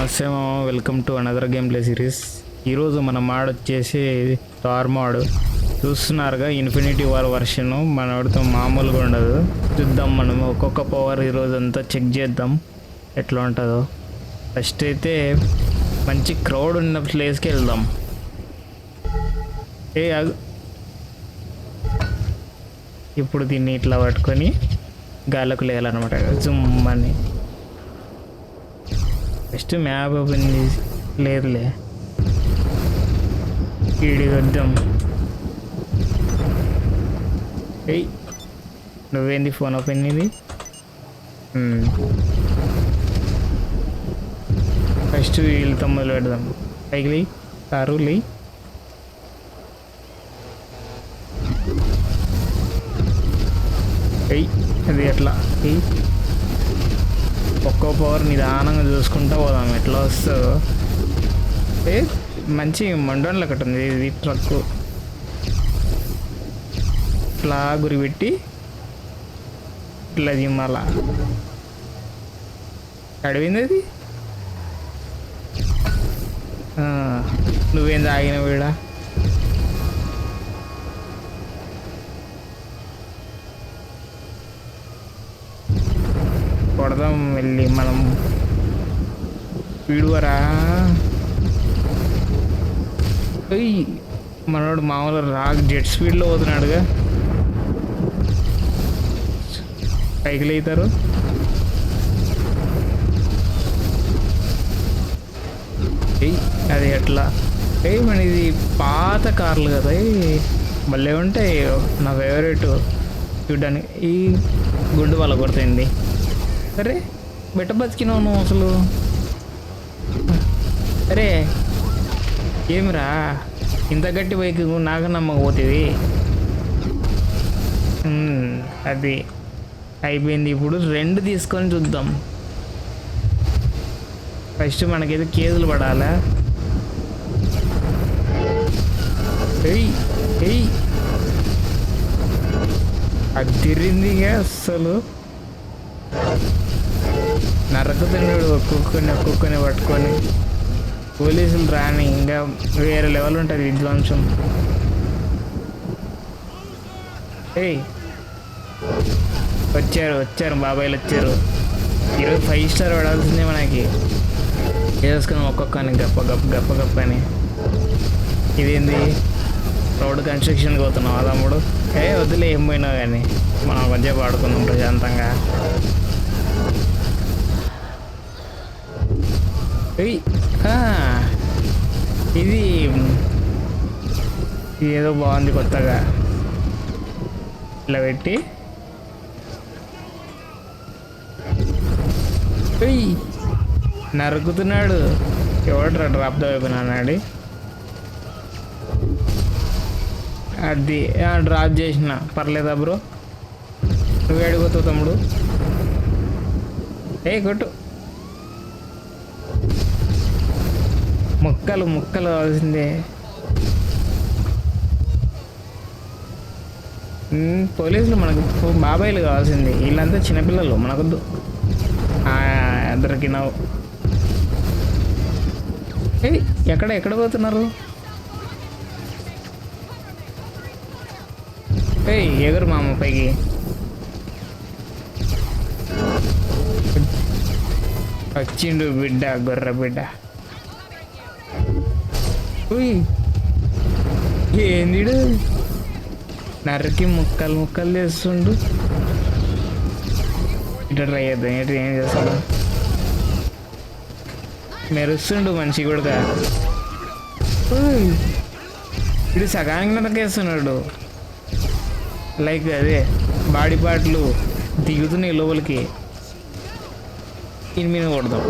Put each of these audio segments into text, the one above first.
నమస్తే మామ, welcome to another game play series. ఈరోజు మన మాడ్ వచ్చేసి థార్ మాడ్ చూస్తున్నారుగా. ఇన్ఫినిటీ వార్ వర్షన్ మనవాడితో మామూలుగా ఉండదు. చూద్దాం మనం ఒక్కొక్క పవర్ ఈరోజు అంతా చెక్ చేద్దాం ఎట్లా ఉంటుందో. ఫస్ట్ అయితే మంచి క్రౌడ్ ఉన్న ప్లేస్కి వెళ్దాం. ఇప్పుడు దీన్ని ఇట్లా పట్టుకొని గాలకు లేయాలన్నమాట, జుమ్మని. ఫస్ట్ మ్యాప్ ఓపెన్ చేసి లేదులే ఈడి వద్దాం. ఏయ్ నువ్వేంది ఫోన్ ఓపెన్ ఇది? ఫస్ట్ వీళ్ళతో మొదలు పెడదాం. పైకి లే కారు లే. ఏయ్ అది ఎట్లా ఒక్కో పవర్ నిదానంగా చూసుకుంటూ పోదాం ఎట్లా వస్తుందో. మంచి మండోన్లు ఒకటి ఉంది ఇది ట్రక్కు. ఇట్లా గురిపెట్టి ఇట్లా జిమ్మాల అడిగింది అది. నువ్వేం తాగిన వీడా? కొడదాం వెళ్ళి మనం. వీడువరా మనోడు మామూలు జెట్ స్పీడ్లో పోతున్నాడుగా. పైకి లేతారు. అది ఎట్లా మన ఇది పాత కార్లు కదా, భలే ఉంటాయి. నా ఫేవరెట్ చూడ్డానికి. ఈ గుండు వాళ్ళ కొడుతుంది. అరే బెట్ట బతికినావు నువ్వు అసలు. అరే ఏమిరా ఇంత గట్టి బైక్ నాకు నమ్మకపోతుంది. అది అయిపోయింది. ఇప్పుడు రెండు తీసుకొని చూద్దాం. ఫస్ట్ మనకైతే కేసులు పడాలా. అది తిరిగిందిగా అస్సలు. నరకుతున్నాడు ఒక్కొక్కని పట్టుకొని. పోలీసులు రాని ఇంకా వేరే లెవెల్ ఉంటుంది విధ్వంసం. వచ్చారు బాబాయిలు వచ్చారు. ఈరోజు 5 స్టార్ పడాల్సిందే మనకి. వేసుకున్నాం ఒక్కొక్కని గప్ప అని. ఇదేంది రోడ్ కన్స్ట్రక్షన్కి పోతున్నాం తమ్ముడు? వద్దులే ఏం పోయినావు కానీ మనం కొంచెం ఆడుకున్నాం ప్రశాంతంగా. ఇది ఏదో బాగుంది కొత్తగా. ఇలా పెట్టి నరుకుతున్నాడు. ఎవడ్రా డ్రాప్ అయిపోయినాడు. అది డ్రాప్ చేసిన పర్లేదా బ్రో? నువ్వు అడిగిపోతావు తమ్ముడు. కొట్టు. ముక్కలు కావాల్సిందే. పోలీసులు మనకు బాబాయిలు కావాల్సింది. వీళ్ళంతా చిన్నపిల్లలు మనకొద్దు. దొరికినావు. ఎక్కడ పోతున్నారు? ఎగురు మామ పైకి. వచ్చిండు బిడ్డ, గొర్రె బిడ్డ. ఏందిడు నర్రకి ముక్కలు చేస్తుండు. ఇట్లా ట్రై చేద్దాం. ఏం చేస్తాడు? మెరుస్తుండు మనిషి కూడా. ఇది సగానికి నరకేస్తున్నాడు. లైక్ అదే బాడీ పార్ట్లు దిగుతున్నాయి లోపలికి. దీని మీద కొడదాం.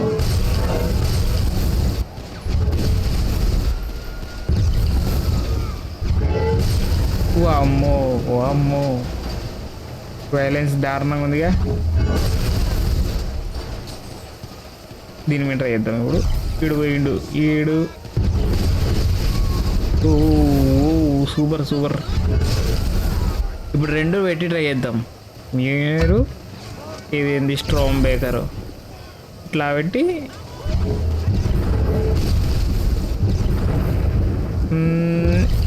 అమ్మో వైలెన్స్ దారుణంగా ఉందిగా. దీని మీద ట్రై చేద్దాం. ఇప్పుడు పోయిండు ఈడు. సూపర్. ఇప్పుడు రెండు పెట్టి ట్రై చేద్దాం. మీరు ఇదేంది స్ట్రాంగ్ బేకరు ఇట్లా పెట్టి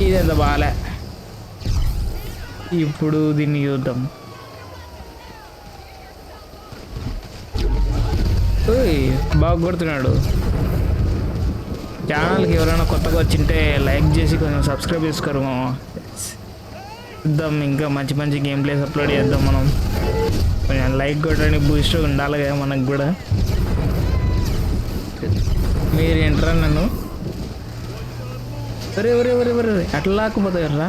ఇదంత బాగాలే. ఇప్పుడు దీన్ని చూద్దాం. బాగా కొడుతున్నాడు. ఛానల్కి ఎవరైనా కొత్తగా వచ్చింటే లైక్ చేసి కొంచెం సబ్స్క్రైబ్ చేసుకోరు. చూద్దాం, ఇంకా మంచి మంచి గేమ్ ప్లేస్ అప్లోడ్ చేద్దాం మనం. కొంచెం లైక్ కొట్టడానికి బూస్ట్ ఉండాలి కదా మనకు కూడా. మీరు ఏంట్రా నన్ను ఒరే అట్లా లాక్కుపోతాయి రా.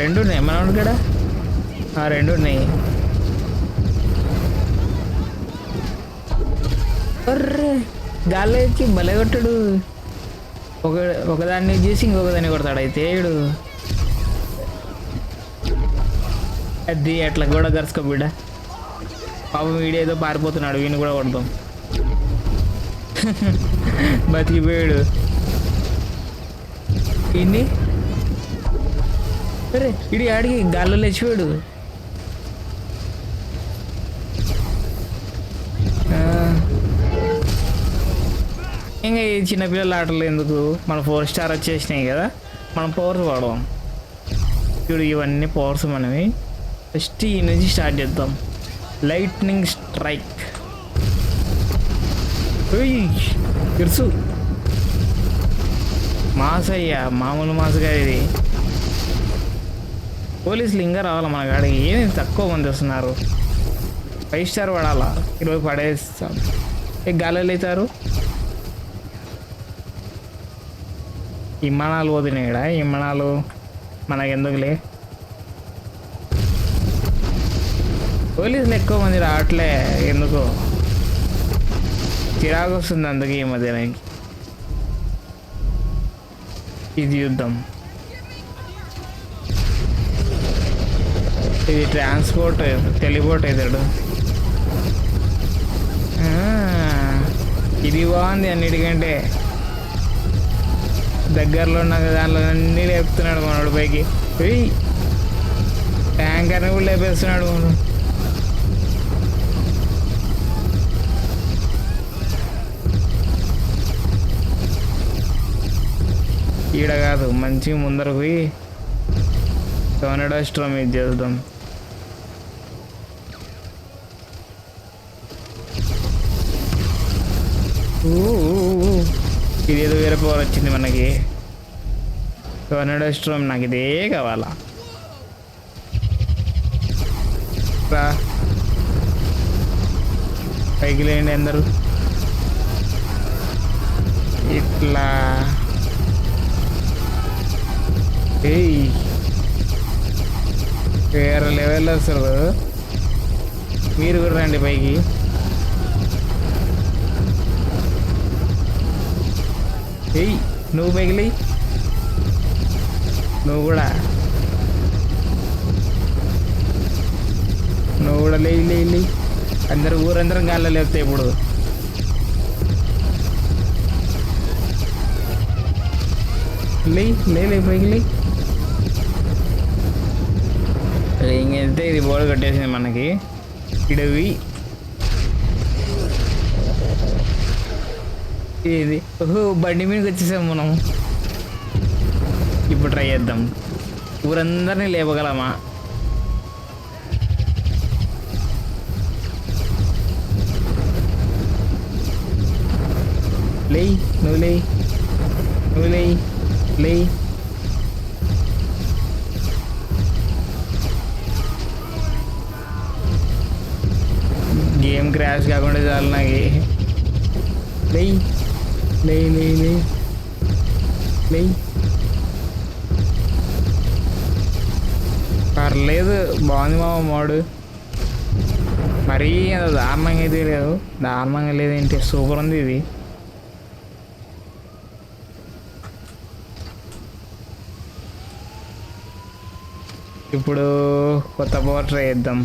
రెండు ఉన్నాయి మనోడు కూడా. రెండు ఉన్నాయి. అర్రే గాల్లో ఎక్కి భలే కొట్టాడు. ఒకదాన్ని చేసి ఇంకొకదాన్ని కొడతాడు అయితే ఏడు. అది అట్లా కూడా గరుచుకో బిడ్డ. పాపం వీడేదో పారిపోతున్నాడు, వీని కూడా కొడతాం. బతికిపోయాడు ఇన్ని. అరే ఇడి ఆడికి గాల్లో లేచిపోయాడు. ఇంకా ఈ చిన్నపిల్లల ఆటలు ఎందుకు, మన 4 స్టార్ వచ్చేసినాయి కదా, మనం పవర్స్ వాడదాం. ఇప్పుడు ఇవన్నీ పవర్స్ మనవి. ఫస్ట్ ఈ నుంచి స్టార్ట్ చేద్దాం. Lightning strike. ఇరుసు మాస్ అయ్యా, మామూలు మాస్ కాదు ఇది. పోలీసులు ఇంకా రావాలా మన కాడికి. ఏమి తక్కువ మంది వస్తున్నారు. 5 స్టార్ పడాలా, ఈరోజు పడేస్తాం. గాలిలో అవుతారు. విమానాలు పోతున్నాయి ఇక్కడ. విమానాలు మనకెందుకులే. పోలీసులు ఎక్కువ మంది రావట్లే ఎందుకో, చిరాకు వస్తుంది అందుకే ఈ మధ్య నాకు. ఇది చూద్దాం. ఇది ట్రాన్స్పోర్ట్, టెలిపోర్ట్ అవుతాడు. ఇది బాగుంది అన్నిటికంటే. దగ్గరలో ఉన్న దాంట్లో అన్నీ లేపుతున్నాడు మనోడు పైకి. ట్యాంకర్ని కూడా లేపేస్తున్నాడు మనం. ఈడ కాదు, మంచి ముందరకు పోయి టోర్నడో స్ట్రామ్ ఇది చేద్దాం. ఇదేదో వేరే పవర్ వచ్చింది మనకి. టోర్నడో స్ట్రామ్ నాకు ఇదే కావాలా. పైకి లేండి అందరూ. ఇట్లా వేరే లెవెల్లో వస్తారు. మీరు కూడా రండి పైకి. నువ్వు పైకి లే. నువ్వు కూడా లే. అందరు ఊరందరం గాల్లో లేపుతాయి ఇప్పుడు. లే పైకి లే. ఇంకెళ్తే ఇది బోర్డు కట్టేసింది మనకి. ఇడవి ఇది. బండి మీదకి వచ్చేసాం మనం. ఇప్పుడు ట్రై చేద్దాం. ఊరందరినీ లేపగలమా? నువ్వు లే. గేమ్ క్రాష్ కాకుండా చాలు నాకు. లే. పర్లేదు, బాగుంది మా మోడు. మరీ అంత దారుణంగా అయితే లేదు. దారుణంగా లేదేంటి, సూపర్ ఉంది ఇది. ఇప్పుడు కొత్త పవర్ ట్రై చేద్దాం.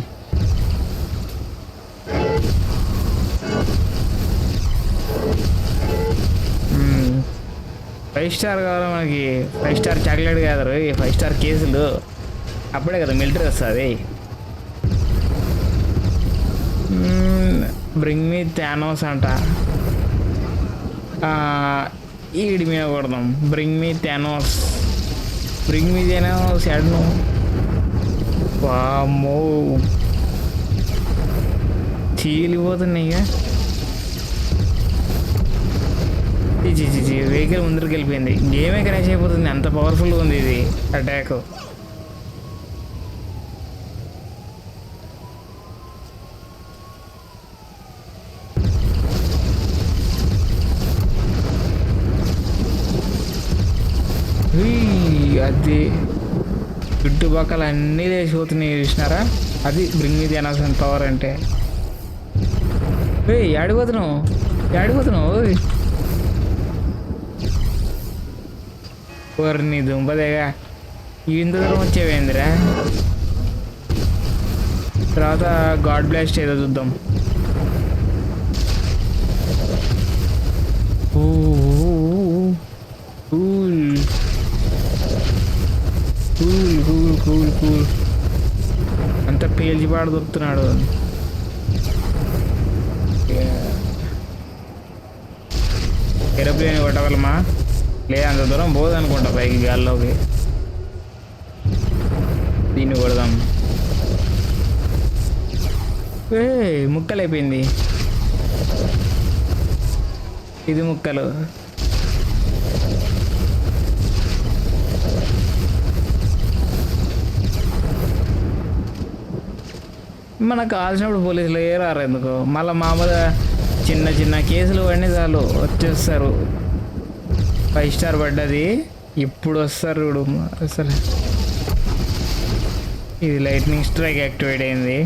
ఫైవ్ స్టార్ కావాలి మనకి. 5 స్టార్ చాక్లెట్ కాదు, 5 స్టార్ కేసులు. అప్పుడే కదా మిలిటరీ వస్తుంది. బ్రింగ్ మీ థానోస్ అంట. ఈడి మీద కొడదాం. Bring me Thanos, bring me Thanos. ఎడ్ను వామ్మో చీలిపోతున్నాయి. ఇక వెహికల్ ముందరికి వెళ్ళిపోయింది. గేమే క్రాష్ అయిపోతుంది, అంత పవర్ఫుల్గా ఉంది ఇది అటాక్. అది చుట్టుపక్కల అన్నీ లేచిపోతున్నాయి చూసినారా? అది బ్రింగ్ మీ థానోస్ పవర్ అంటే. ఆడిపోతున్నావు నీ దుంపదేగా ఇంత దూరం వచ్చేవేందిరా? తర్వాత గాడ్ బ్లాస్ట్ ఏదో చూద్దాం. కూల్ అంత పేల్చిపాడు దొరుకుతున్నాడు. ఏరోప్లేన్ కొట్టగలమా? లేదు, అంత దూరం పోదు అనుకుంటా పైకి గాల్లోకి. దీన్ని కొడదాం. ముక్కలు అయిపోయింది ఇది ముక్కలు. మనకు కావాల్సినప్పుడు పోలీసులు ఏ రారు ఎందుకు? మళ్ళీ మామూలుగా చిన్న చిన్న కేసులు పడినా చాలు వచ్చేస్తారు. 5 స్టార్ పడ్డది, ఇప్పుడు వస్తారు చూడు అసలు. ఇది లైట్నింగ్ స్ట్రైక్ యాక్టివేట్ అయింది.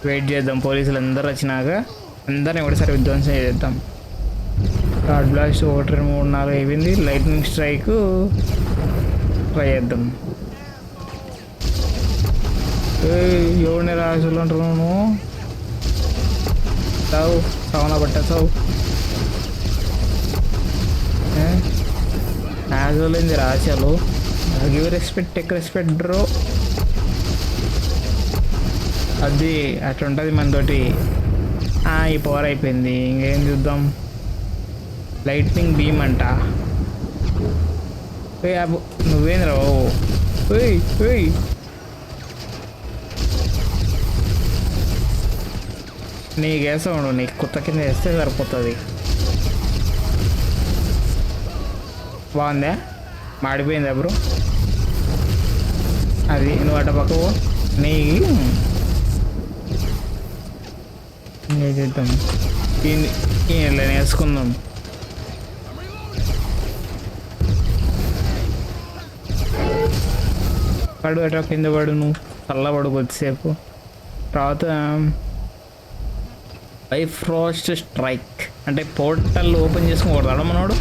వెయిట్ చేద్దాం, పోలీసులు అందరూ వచ్చినాక అందరిని ఒకటిసారి విధ్వంసం చేద్దాం. గాడ్ బ్లాస్ట్ 1 2 3 4 అయిపోయింది. లైట్నింగ్ స్ట్రైక్ ట్రై చేద్దాం. ఎవరిని రాజులు అంటున్నాను? చావు సవన పట్ట చావు. యాజువల్ రాశాలు. Give respect, take respect bro. అది అట్లుంటుంది మనతోటి. ఈ పవర్ అయిపోయింది, ఇంకేం చూద్దాం. లైట్నింగ్ బీమ్ అంట. నువ్వేంద్రా బాబు? నీకు వేసాడు, నీకు కొత్త కింద వేస్తే సరిపోతుంది. బాగుందా? మాడిపోయిందా బ్రో? అది నువ్వు అట్ట పక్కవు. నీ చేద్దాం, ఇలా వేసుకుందాం. పడు అట కింద పడు, నువ్వు చల్లబడు కొద్దిసేపు. తర్వాత బైఫ్రాస్ట్ స్ట్రైక్ అంటే పోర్టల్ ఓపెన్ చేసుకుని కొడతాడు మనోడు.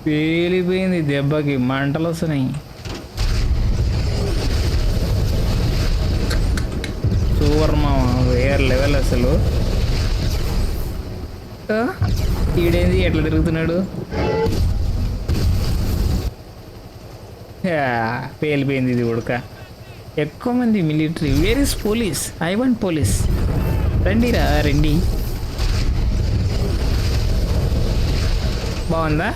పేలిపోయింది దెబ్బకి, మంటలు వస్తున్నాయి. సూపర్ మామ, వేరే లెవెల్ అసలు. ఈడేంది ఎట్లా తిరుగుతున్నాడు? పేలిపోయింది ఇది ఉడక. ఎక్కువ మంది military. Where is police? I want police. రండిరా రండి. బాగుందా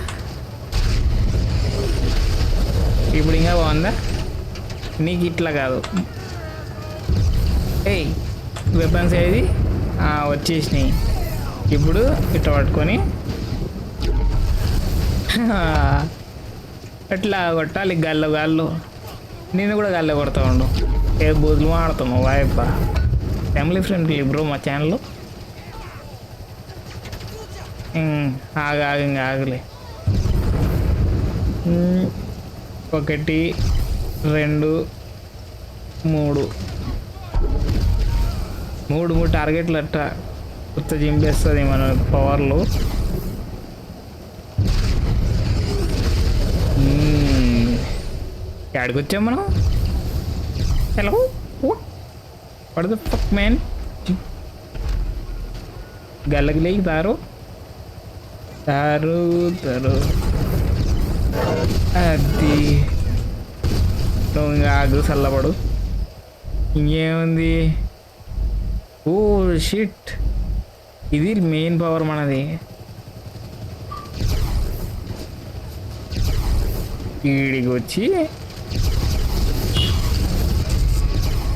ఇప్పుడు? ఇంకా బాగుందా? నీకు ఇట్లా కాదు. వెపన్స్ ఏది వచ్చేసినాయి. ఇప్పుడు ఇట్లా పట్టుకొని అట్లా కొట్టాలి గాల్లో. నేను కూడా గాల్లో కొడతా ఉండు. ఏ బూతులు ఆడుతున్నావు వాయప్ప. ఫ్యామిలీ ఫ్రెండ్లీ బ్రో మా ఛానల్. ఆగలే. 1 2 3 టార్గెట్లు అట్ట కొత్త జింపేస్తుంది మన పవర్లు. ఎక్కడికి వచ్చాం మనం? Hello what the fuck man? గల్లకి లేకి తారు అది. నువ్వు ఇంకా ఆగు, చల్లబడు. ఇంకేముంది? ఓ షిట్, ఇది మెయిన్ పవర్ మనది. వీడికి వచ్చి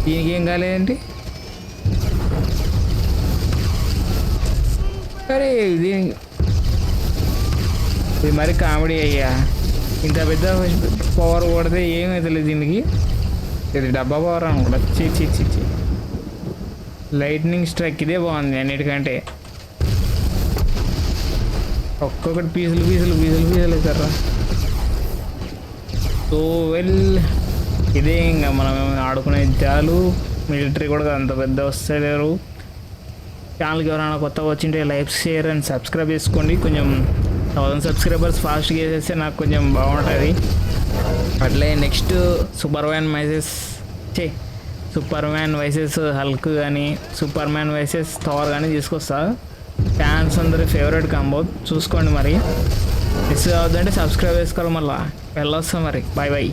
దీనికి ఏం కాలేదండి. అరే ఇది మరి కామెడీ అయ్యా. ఇంత పెద్ద పవర్ కొడితే ఏమవుతలేదు దీనికి. ఇది డబ్బా పవర్ అనుకుంటా. చి లైట్నింగ్ స్ట్రైక్ ఇదే బాగుంది అన్నిటికంటే. ఒక్కొక్కటి పీసులు అవుతారా. సో వెల్, ఇదే ఇంకా మనం ఆడుకునే చాలు. మిలిటరీ కూడా అంత పెద్ద వస్తలేరు. ఛానల్కి ఎవరైనా కొత్తగా వచ్చింటే లైక్, షేర్ అండ్ సబ్స్క్రైబ్ చేసుకోండి. కొంచెం 1000 సబ్స్క్రైబర్స్ ఫాస్ట్గా చేసేస్తే నాకు కొంచెం బాగుంటుంది. అట్లే next super man vices Hulk కానీ, సూపర్ మ్యాన్ వైసెస్ థార్ కానీ తీసుకొస్తా. ఫ్యాన్స్ అందరి ఫేవరెట్ కాంబో చూసుకోండి. మరి మిస్ కావద్దంటే సబ్స్క్రైబ్ చేసుకోవాలి. మళ్ళీ వెళ్ళొస్తాం మరి. బాయ్.